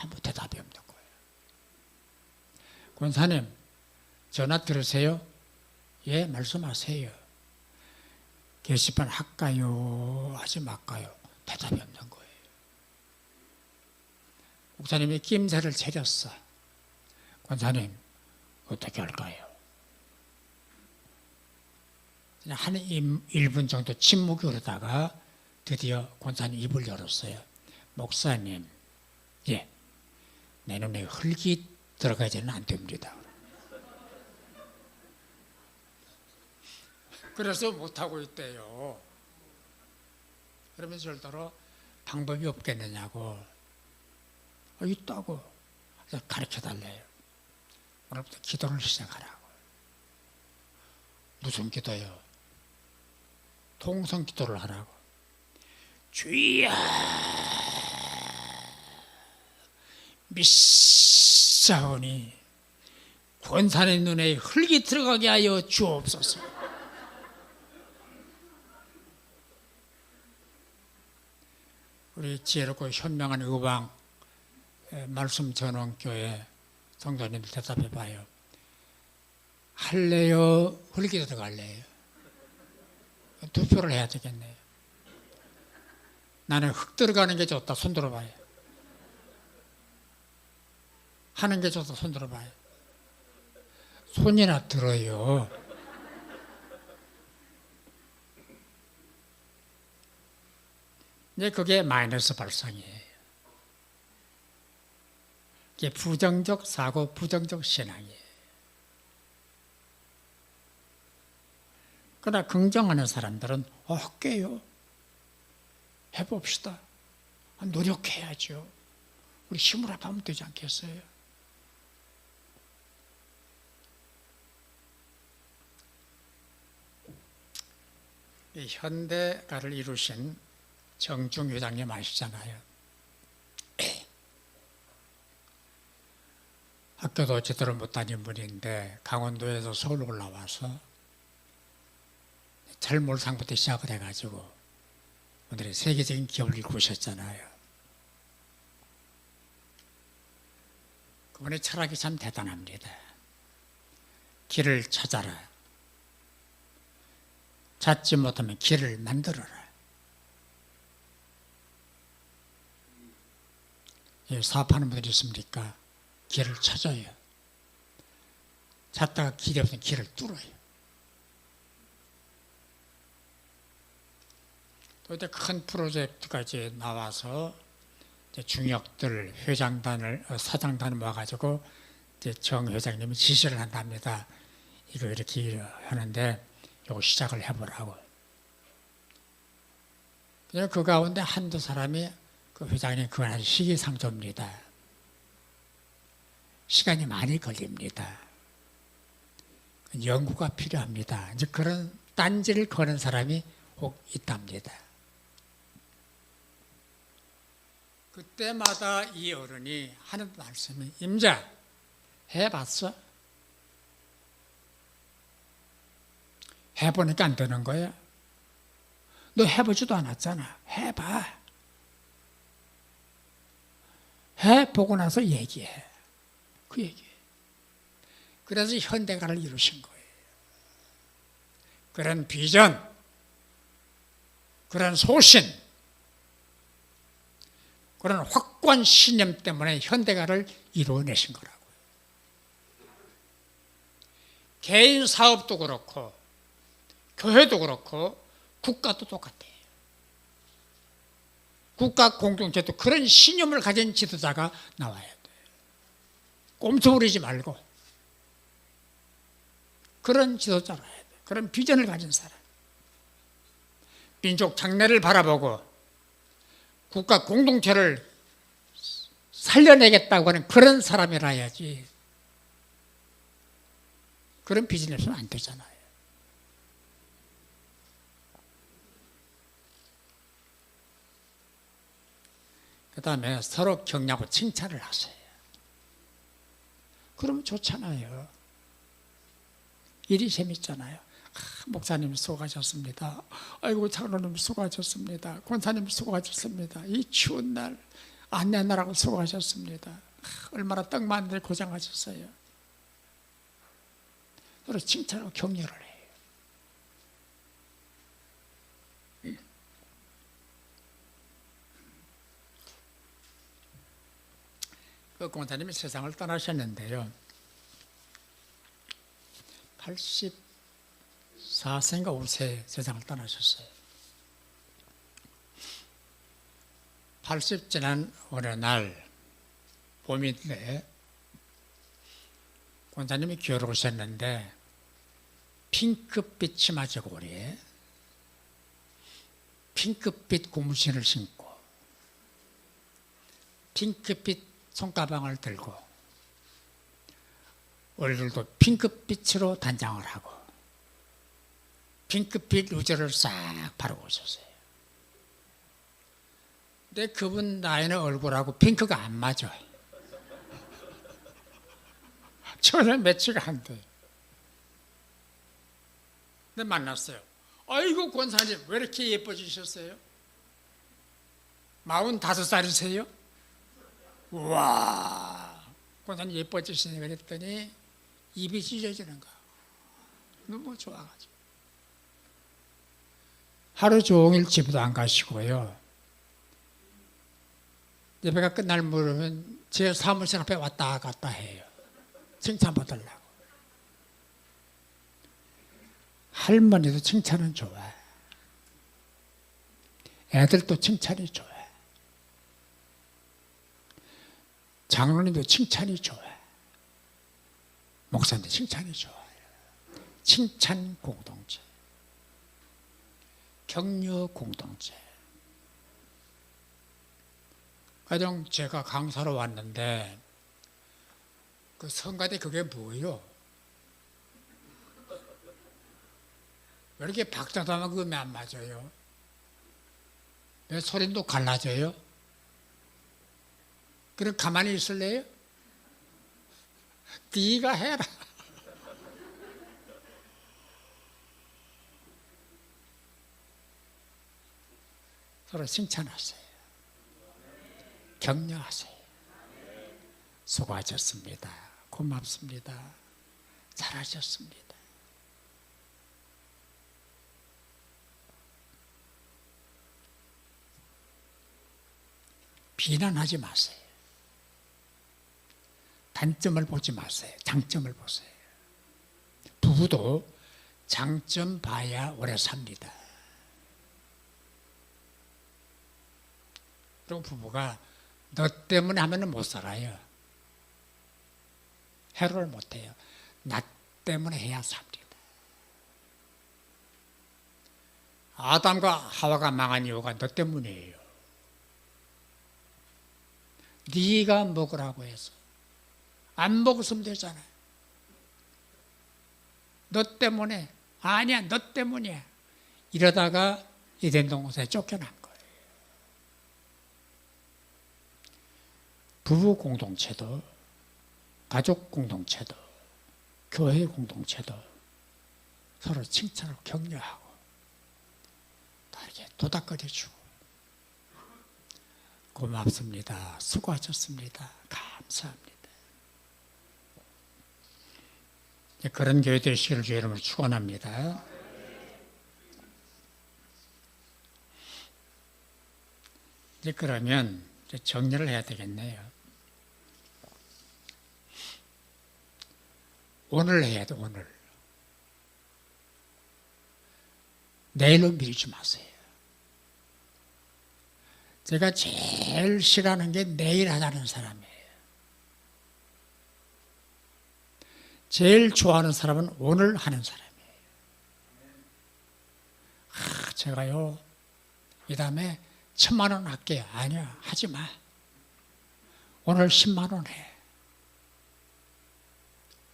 아무 대답이 없는 거예요. 권사님 전화 들으세요? 예, 말씀하세요. 게시판 할까요? 하지 말까요? 대답이 없는 거예요. 목사님이 낌새를 차렸어. 권사님 어떻게 할까요? 한 1분 정도 침묵이 흐르다가 드디어 권사님 입을 열었어요. 목사님, 예, 내 눈에 흙이 들어가지는 안 됩니다. 그래서 못하고 있대요. 그러면서 절대로 방법이 없겠느냐고. 있다고. 그래서 가르쳐달래요. 오늘부터 기도를 시작하라고. 무슨 기도요? 통성 기도를 하라고. 주여 믿사오니 권사의 눈에 흙이 들어가게 하여 주옵소서. 우리 지혜롭고 현명한 의방 말씀 전원교회 성도님들 대답해 봐요. 할래요? 흙이 들어갈래요? 투표를 해야 되겠네요. 나는 흙 들어가는 게 좋다. 손 들어봐요. 하는 게 좋다. 손 들어봐요. 손이나 들어요. 이제 그게 마이너스 발상이에요. 이게 부정적 사고, 부정적 신앙이에요. 그러나 긍정하는 사람들은 할게요. 해봅시다. 노력해야죠. 우리 힘을 합하면 되지 않겠어요? 이 현대가를 이루신 정중 회장님 아시잖아요. 학교도 제대로 못 다닌 분인데 강원도에서 서울 올라와서 철몰상부터 시작을 해가지고 오늘의 세계적인 기업을 일구셨잖아요. 그분의 철학이 참 대단합니다. 길을 찾아라. 찾지 못하면 길을 만들어라. 사업하는 분들이 있습니까? 길을 찾아요. 찾다가 길이 없으면 길을 뚫어요. 또 이제 큰 프로젝트가 이제 나와서 이제 중역들 회장단을 사장단을 모아가지고 이제 정 회장님이 지시를 한답니다. 이거 이렇게 하는데 이거 시작을 해보라고. 그냥 그 가운데 한두 사람이 그 회장님 그건 아주 시기상조입니다. 시간이 많이 걸립니다. 연구가 필요합니다. 이제 그런 딴지를 거는 사람이 꼭 있답니다. 그때마다 이 어른이 하는 말씀이 임자 해봤어? 해보니까 안 되는 거야? 너 해보지도 않았잖아. 해봐. 해보고 나서 얘기해. 그 얘기해. 그래서 현대가를 이루신 거예요. 그런 비전, 그런 소신, 그런 확고한 신념 때문에 현대가를 이루어내신 거라고요. 개인 사업도 그렇고 교회도 그렇고 국가도 똑같아요. 국가 공동체도 그런 신념을 가진 지도자가 나와야 돼요. 꼼수 부리지 말고 그런 지도자가 해야 돼요. 그런 비전을 가진 사람. 민족 장래를 바라보고 국가 공동체를 살려내겠다고 하는 그런 사람이라 해야지. 그런 비전이 없으면 안 되잖아요. 그 다음에 서로 격려하고 칭찬을 하세요. 그러면 좋잖아요. 일이 재밌잖아요. 목사님 수고하셨습니다. 아이고 장로님 수고하셨습니다. 권사님 수고하셨습니다. 이 추운 날 안내하느라고 수고하셨습니다. 얼마나 떡만들 고생하셨어요. 서로 칭찬하고 격려를 해요. 그 권사님이 세상을 떠나셨는데요. 84세인가 5세 세상을 떠나셨어요. 80 지난 어느 날 봄인데 권사님이 기어로 오셨는데 핑크빛 치마저고리에 핑크빛 고무신을 신고 핑크빛 손가방을 들고 얼굴도 핑크빛으로 단장을 하고 핑크빛 루저를 싹 바르고 오셨어요. 근데 그분 나이는 얼굴하고 핑크가 안 맞아. 전혀 매치가 안 돼. 근데 만났어요. 아이고 권사님 왜 이렇게 예뻐지셨어요? 45살이세요? 와, 권사님 예뻐지시네 그랬더니 입이 찢어지는 거야. 너무 좋아가지고. 하루 종일 집도 안 가시고요. 예배가 끝날 무렵은 제 사무실 앞에 왔다 갔다 해요. 칭찬받으려고. 할머니도 칭찬은 좋아. 애들도 칭찬이 좋아. 장로님도 칭찬이 좋아. 목사님도 칭찬이 좋아요. 칭찬 공동체. 격려 공동체. 가령 제가 강사로 왔는데 그 성가대 그게 뭐예요? 왜 이렇게 박자도 하면 그음이 안 맞아요? 왜 소리도 갈라져요? 그럼 가만히 있을래요? 네가 해라. 서로 칭찬하세요. 격려하세요. 수고하셨습니다. 고맙습니다. 잘하셨습니다. 비난하지 마세요. 단점을 보지 마세요. 장점을 보세요. 부부도 장점 봐야 오래 삽니다. 그리고 부부가 너 때문에 하면 못 살아요. 해로를 못 해요. 나 때문에 해야 삽니다. 아담과 하와가 망한 이유가 너 때문이에요. 네가 먹으라고 해서 안 먹었으면 되잖아요. 너 때문에. 아니야, 너 때문이야. 이러다가 에덴 동산에 쫓겨난 거예요. 부부 공동체도 가족 공동체도 교회 공동체도 서로 칭찬하고 격려하고 또 이렇게 도닥거려주고 고맙습니다. 수고하셨습니다. 감사합니다. 그런 교회 되시기를 주의 이름으로 축원합니다. 이제 그러면 이제 정리를 해야 되겠네요. 오늘 해야 돼, 오늘. 내일로 미루지 마세요. 제가 제일 싫어하는 게 내일 하자는 사람이에요. 제일 좋아하는 사람은 오늘 하는 사람이에요. 제가요, 이 다음에 1,000만 원 할게요. 아니야, 하지 마. 오늘 10만 원 해.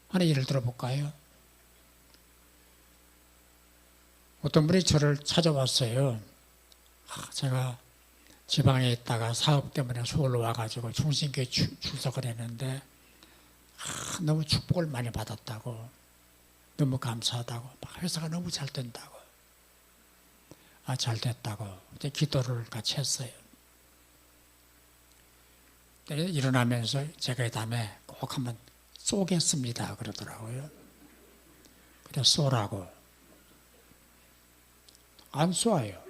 하나 예를 들어볼까요? 어떤 분이 저를 찾아왔어요. 제가 지방에 있다가 사업 때문에 서울로 와가지고 중심교회 출석을 했는데 너무 축복을 많이 받았다고, 너무 감사하다고, 회사가 너무 잘 된다고, 잘 됐다고 이제 기도를 같이 했어요. 일어나면서 제가 이 다음에 꼭 한번 쏘겠습니다 그러더라고요. 그래 쏘라고. 안 쏘아요.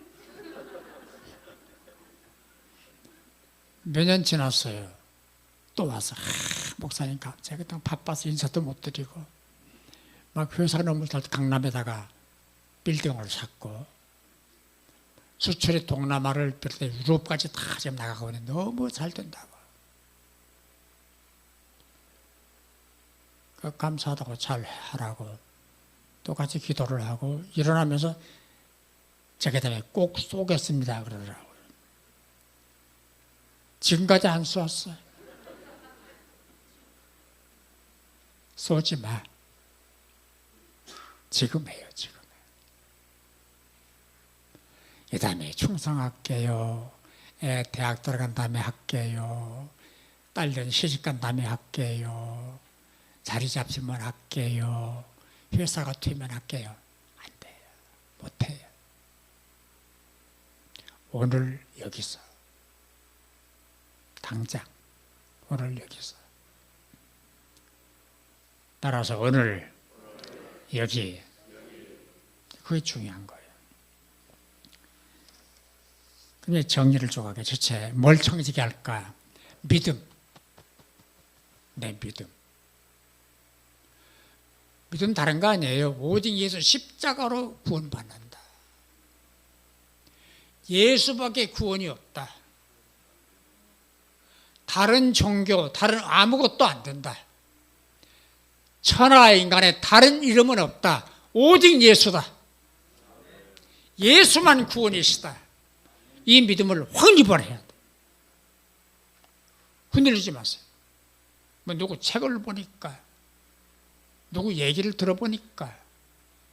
몇 년 지났어요. 또 와서 목사님 제가 바빠서 인사도 못 드리고 막 회사가 너무 잘 강남에다가 빌딩을 샀고 수출이 동남아를 비롯해 유럽까지 다 지금 나가고 있는데 너무 잘 된다고. 감사하다고 잘 하라고 또 같이 기도를 하고 일어나면서 제가 다음에 꼭 쏘겠습니다 그러더라고요. 지금까지 안 쏘았어요. 쏘지 마. 지금 해요, 지금. 이 다음에 충성할게요. 애 대학 들어간 다음에 할게요. 딸년 시집간 다음에 할게요. 자리 잡히면 할게요. 회사가 되면 할게요. 안 돼요. 못 해요. 오늘 여기서. 당장. 오늘 여기서. 따라서 오늘 여기. 그게 중요한 거예요. 그럼 정리를 조각해. 주체 뭘 청지게 할까? 믿음. 내 믿음. 믿음 다른 거 아니에요. 오직 예수 십자가로 구원받는다. 예수밖에 구원이 없다. 다른 종교, 다른 아무것도 안 된다. 천하 인간에 다른 이름은 없다. 오직 예수다. 예수만 구원이시다. 이 믿음을 확 입어내야 돼. 흔들리지 마세요. 뭐 누구 책을 보니까, 누구 얘기를 들어보니까,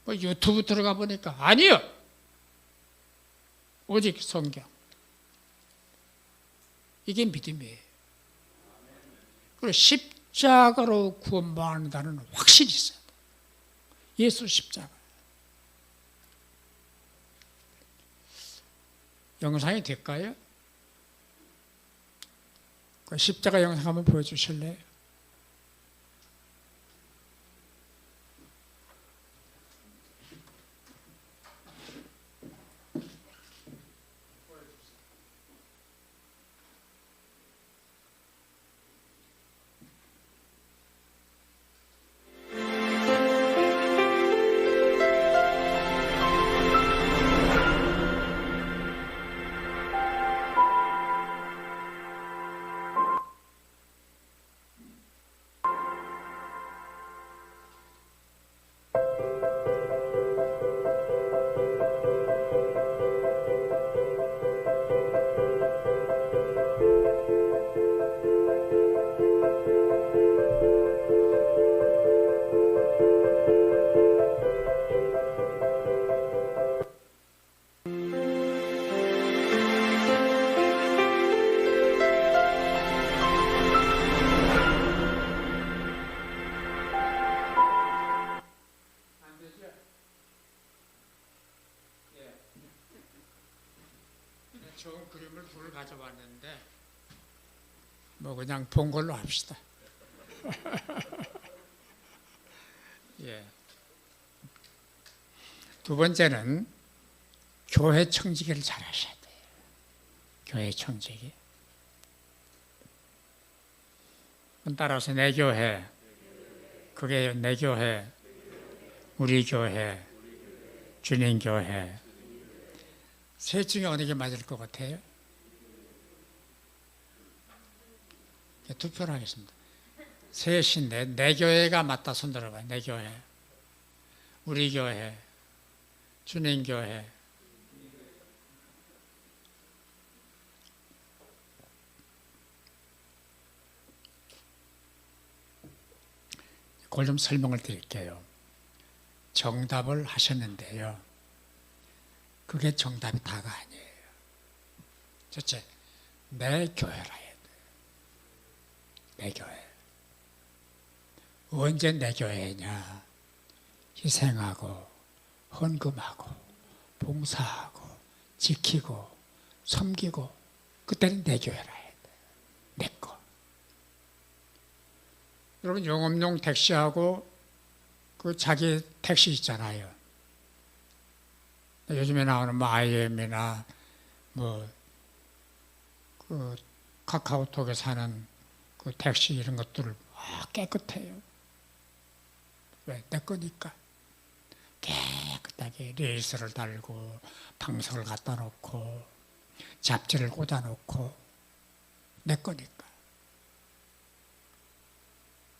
뭐 유튜브 들어가 보니까 아니요. 오직 성경. 이게 믿음이에요. 그리고 십자가로 구원받는다는 확신이 있어요. 예수 십자가. 영상이 될까요? 그 십자가 영상 한번 보여주실래요? 좋은 그림을 둘 가져왔는데 뭐 그냥 본 걸로 합시다. 예. 두 번째는 교회 청지기를 잘 하셔야 돼요. 교회 청지기. 따라서 내 교회, 그게 내 교회, 우리 교회, 주님 교회. 셋 중에 어느 게 맞을 것 같아요? 투표를 하겠습니다. 셋인데 내 교회가 맞다 손 들어봐요. 내 교회, 우리 교회, 주님 교회. 그걸 좀 설명을 드릴게요. 정답을 하셨는데요. 그게 정답이 다가 아니에요. 첫째, 내 교회라 해야 돼요. 내 교회. 언제 내 교회냐? 희생하고 헌금하고 봉사하고 지키고 섬기고 그때는 내 교회라 해야 돼요. 내 거. 여러분 영업용 택시하고 그 자기 택시 있잖아요. 요즘에 나오는 뭐 IM이나 뭐 그 카카오톡에 사는 그 택시 이런 것들을 깨끗해요. 왜? 내 거니까. 깨끗하게 레이스를 달고 방석을 갖다 놓고 잡지를 꽂아 놓고 내 거니까.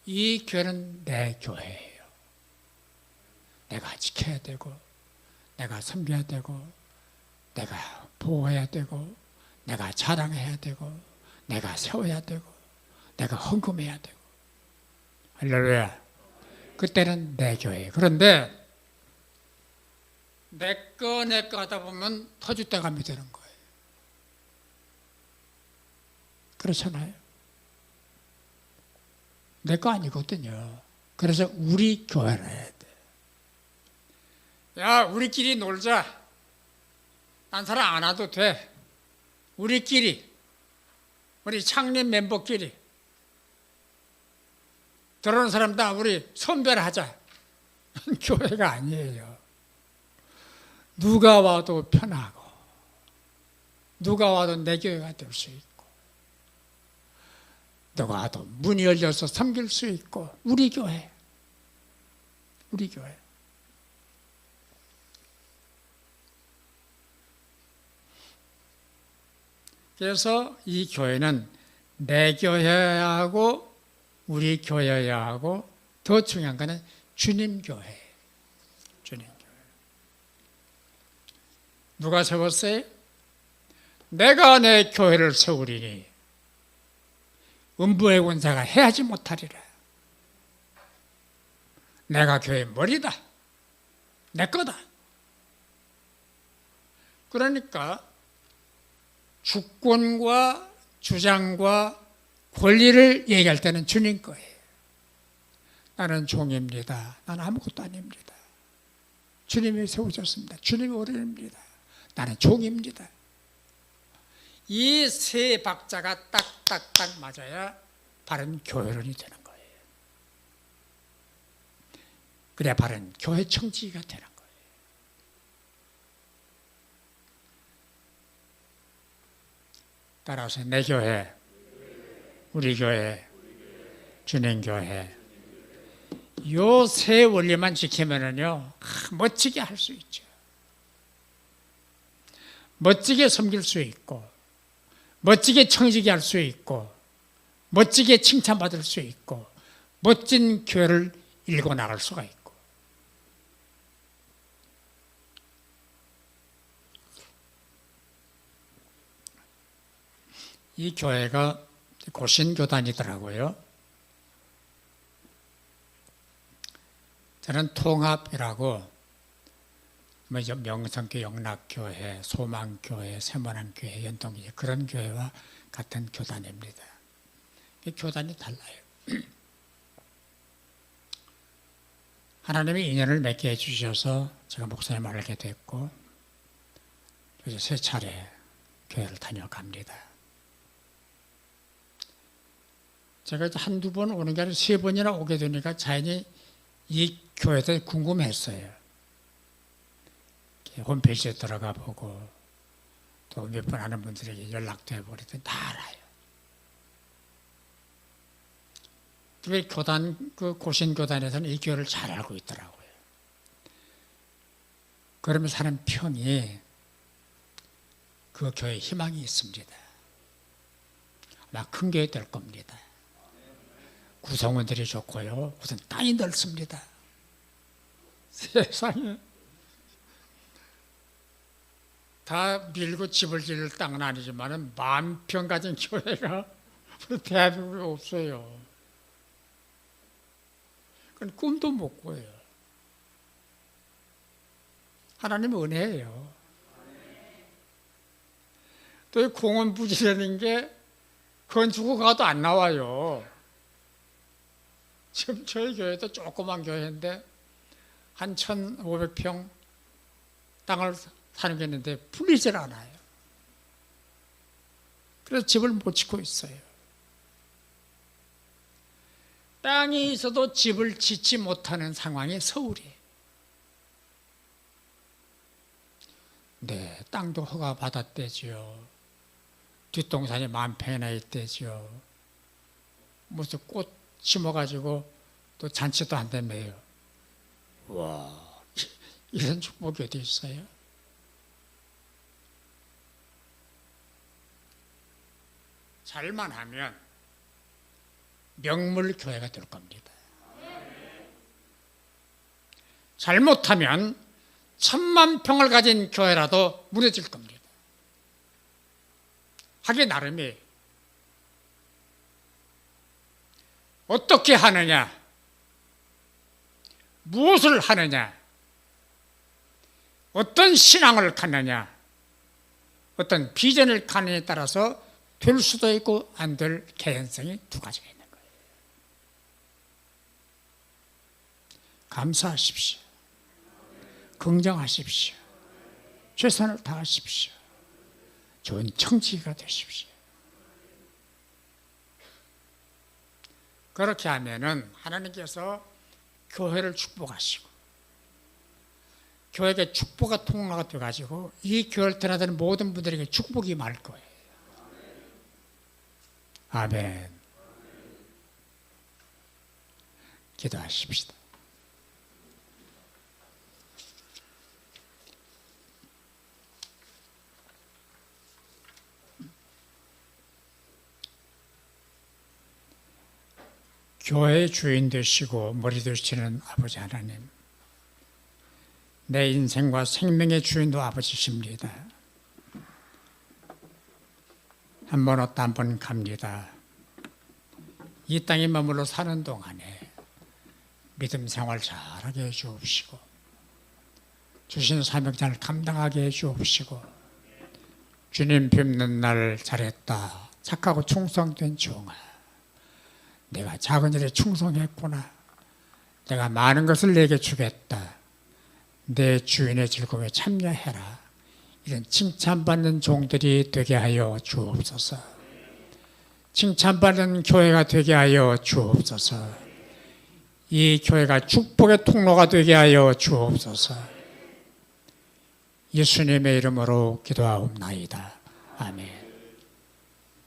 이 교회는 내 교회예요. 내가 지켜야 되고 내가 섬겨야 되고 내가 보호해야 되고 내가 자랑해야 되고 내가 세워야 되고 내가 헌금해야 되고. 할렐루야. 그때는 내 교회. 그런데 내 거 하다 보면 터줏대감이 되는 거예요. 그렇잖아요. 내 거 아니거든요. 그래서 우리 교회라 해야 돼. 야, 우리끼리 놀자. 딴 사람 안 와도 돼. 우리끼리, 우리 창립 멤버끼리 들어오는 사람 다 우리 선별하자. 교회가 아니에요. 누가 와도 편하고 누가 와도 내 교회가 될 수 있고 누가 와도 문이 열려서 섬길 수 있고 우리 교회. 우리 교회. 그래서 이 교회는 내 교회야 하고 우리 교회야 하고 더 중요한 거는 주님 교회. 주님 교회. 누가 세웠어요? 내가 내 교회를 세우리니 음부의 권세가 해하지 못하리라. 내가 교회의 머리다. 내 거다. 그러니까 주권과 주장과 권리를 얘기할 때는 주님 거예요. 나는 종입니다. 나는 아무것도 아닙니다. 주님이 세우셨습니다. 주님이 어른입니다. 나는 종입니다. 이 세 박자가 딱딱딱 맞아야 바른 교회론이 되는 거예요. 그래야 바른 교회 청지기가 되는 거예요. 따라서 내 교회, 우리 교회, 주님 교회 요 세 원리만 지키면은요 멋지게 할 수 있죠. 멋지게 섬길 수 있고 멋지게 청지기 할 수 있고 멋지게 칭찬받을 수 있고 멋진 교회를 일궈 나갈 수가 있고. 이 교회가 고신교단이더라고요. 저는 통합이라고 명성교 영락교회, 소망교회, 세모난교회, 연동교회 그런 교회와 같은 교단입니다. 교단이 달라요. 하나님이 인연을 맺게 해주셔서 제가 목사님을 알게 됐고 이제 세 차례 교회를 다녀갑니다. 제가 한두 번 오는 게 아니라 세 번이나 오게 되니까 자연히 이 교회에 대해 궁금했어요. 홈페이지에 들어가 보고 또 몇 번 아는 분들에게 연락도 해보고 다 알아요. 특히 교단, 그 고신교단에서는 이 교회를 잘 알고 있더라고요. 그러면서 하는 평이 그 교회에 희망이 있습니다. 아마 큰 교회 될 겁니다. 구성원들이 좋고요. 우선 땅이 넓습니다. 세상에 다 밀고 집을 지을 땅은 아니지만 10,000평 가진 교회가 우리 대한민국에 없어요. 그건 꿈도 못 꿔요. 하나님의 은혜예요. 또 이 공원 부지라는 게 건축후 가도 안 나와요. 지금 저희 교회도 조그만 교회인데 한 1,500평 땅을 사는 게 있는데 풀리질 않아요. 그래서 집을 못 짓고 있어요. 땅이 있어도 집을 짓지 못하는 상황이 서울이에요. 네, 땅도 허가 받았대지요. 뒷동산이 10,000평이나 있대지요. 무슨 꽃 심어가지고 또 잔치도 한다며요. 와, 이런 축복이 어디 있어요? 잘만 하면 명물교회가 될 겁니다. 잘못하면 1,000,000평을 가진 교회라도 무너질 겁니다. 하기 나름이에요. 어떻게 하느냐, 무엇을 하느냐, 어떤 신앙을 갖느냐, 어떤 비전을 갖느냐에 따라서 될 수도 있고 안 될 개연성이 두 가지가 있는 거예요. 감사하십시오. 긍정하십시오. 최선을 다하십시오. 좋은 청지기가 되십시오. 그렇게 하면은 하나님께서 교회를 축복하시고 교회에 축복의 통로가 되어가지고 이 교회를 드나드는 모든 분들에게 축복이 임할 거예요. 아멘. 기도하십시다. 교회의 주인 되시고 머리 되시는 아버지 하나님, 내 인생과 생명의 주인도 아버지십니다. 한 번 왔다 한 번 갑니다. 이 땅에 머물러 사는 동안에 믿음 생활 잘하게 해주옵시고 주신 사명 잘 감당하게 해주옵시고 주님 뵙는 날 잘했다, 착하고 충성된 종아, 내가 작은 일에 충성했구나, 내가 많은 것을 내게 주겠다, 내 주인의 즐거움에 참여해라, 이런 칭찬받는 종들이 되게 하여 주옵소서. 칭찬받는 교회가 되게 하여 주옵소서. 이 교회가 축복의 통로가 되게 하여 주옵소서. 예수님의 이름으로 기도하옵나이다. 아멘.